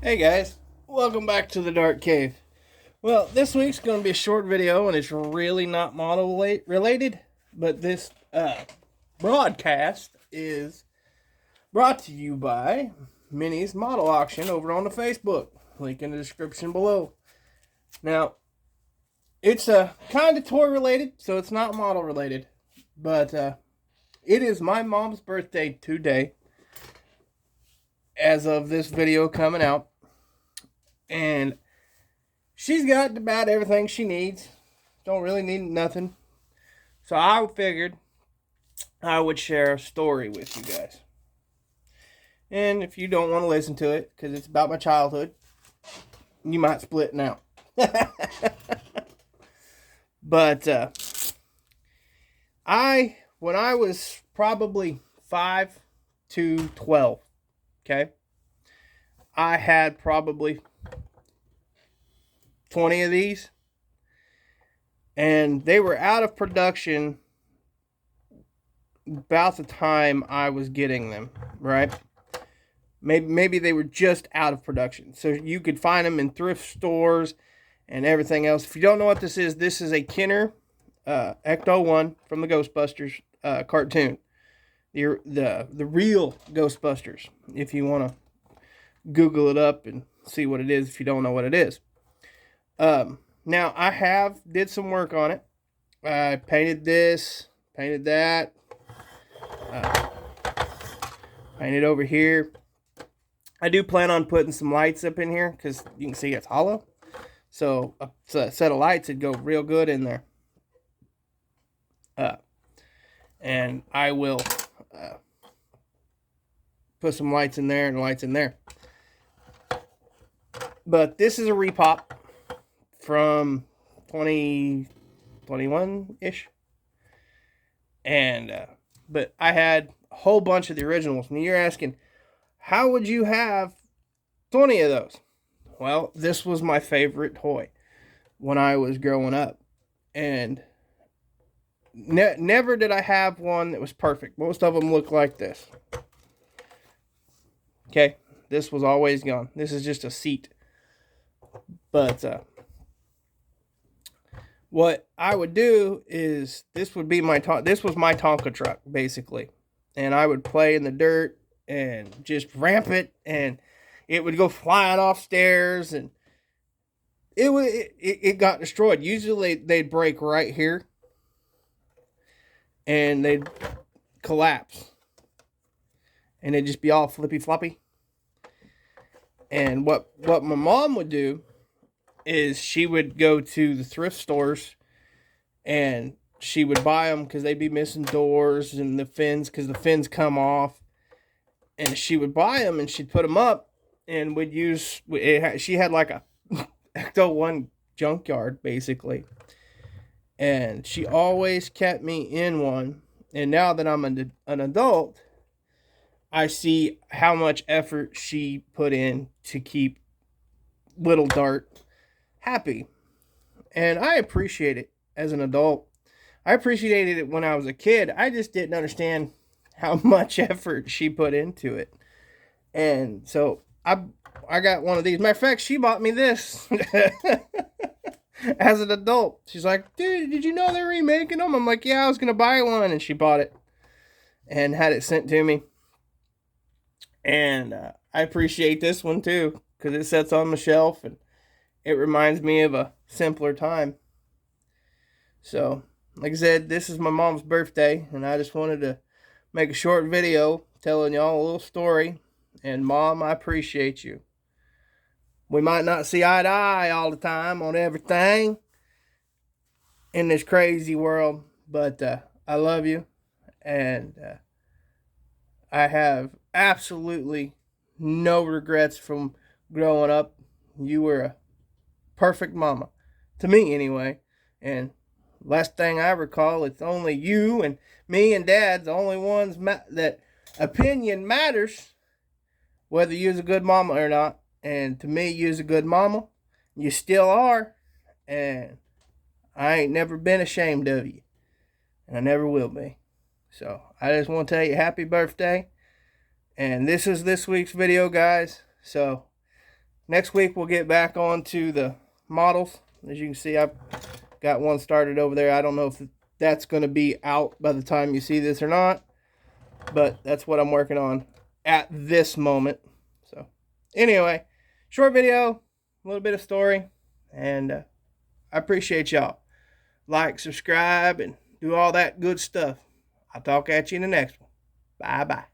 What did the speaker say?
Hey guys, welcome back to the Dark Cave. Well, this week's going to be a short video and it's really not model related, but this broadcast is brought to you by Minnie's Model Auction over on the Facebook. Link in the description below. Now, it's kind of toy related, so it's not model related, but it is my mom's birthday today as of this video coming out. And she's got about everything she needs. Don't really need nothing. So I figured I would share a story with you guys. And if you don't want to listen to it, because it's about my childhood, you might split now. But when I was probably 5 to 12, okay, I had probably 20 of these, and they were out of production about the time I was getting them, right? Maybe they were just out of production, so you could find them in thrift stores and everything else. If you don't know what this is a Kenner Ecto-1 from the Ghostbusters cartoon, the real Ghostbusters. If you want to Google it up and see what it is, if you don't know what it is. Now I did some work on it. I painted this, painted that, painted over here. I do plan on putting some lights up in here because you can see it's hollow. So a set of lights would go real good in there. And I will put some lights in there and lights in there. But this is a repop from 2021-ish. And, but I had a whole bunch of the originals. And you're asking, how would you have 20 of those? Well, this was my favorite toy when I was growing up. And never did I have one that was perfect. Most of them look like this. Okay, this was always gone. This is just a seat. But what I would do is this was my Tonka truck basically, and I would play in the dirt and just ramp it, and it would go flying off stairs, and it got destroyed. Usually they'd break right here, and they'd collapse, and it'd just be all flippy floppy. And what my mom would do is she would go to the thrift stores and she would buy them because they'd be missing doors and the fins because the fins come off. And she would buy them and she'd put them up and would use it. She had like a Ecto-1 junkyard basically. And she always kept me in one. And now that I'm an adult, I see how much effort she put in to keep Little Dart happy. And I appreciate it as an adult. I appreciated it when I was a kid. I just didn't understand how much effort she put into it. And so I got one of these. Matter of fact, she bought me this as an adult. She's like, dude, did you know they're remaking them? I'm like, yeah, I was going to buy one. And she bought it and had it sent to me. And I appreciate this one too because it sits on my shelf and it reminds me of a simpler time. So, like I said, this is my mom's birthday, and I just wanted to make a short video telling y'all a little story. And Mom, I appreciate you. We might not see eye to eye all the time on everything in this crazy world, but I love you, and I have absolutely no regrets from growing up. You were a perfect mama, to me anyway. And last thing I recall, it's only you and me and Dad's the only ones that opinion matters, whether you're a good mama or not. And to me, you're a good mama. You still are. And I ain't never been ashamed of you. And I never will be. So I just want to tell you happy birthday. And this is this week's video, guys. So Next week we'll get back on to the models. As you can see, I've got one started over there. I don't know if that's going to be out by the time you see this or not, but that's what I'm working on at this moment. So anyway, short video, a little bit of story, and I appreciate y'all. Like, subscribe, and do all that good stuff. I'll talk at you in the next one. Bye-bye.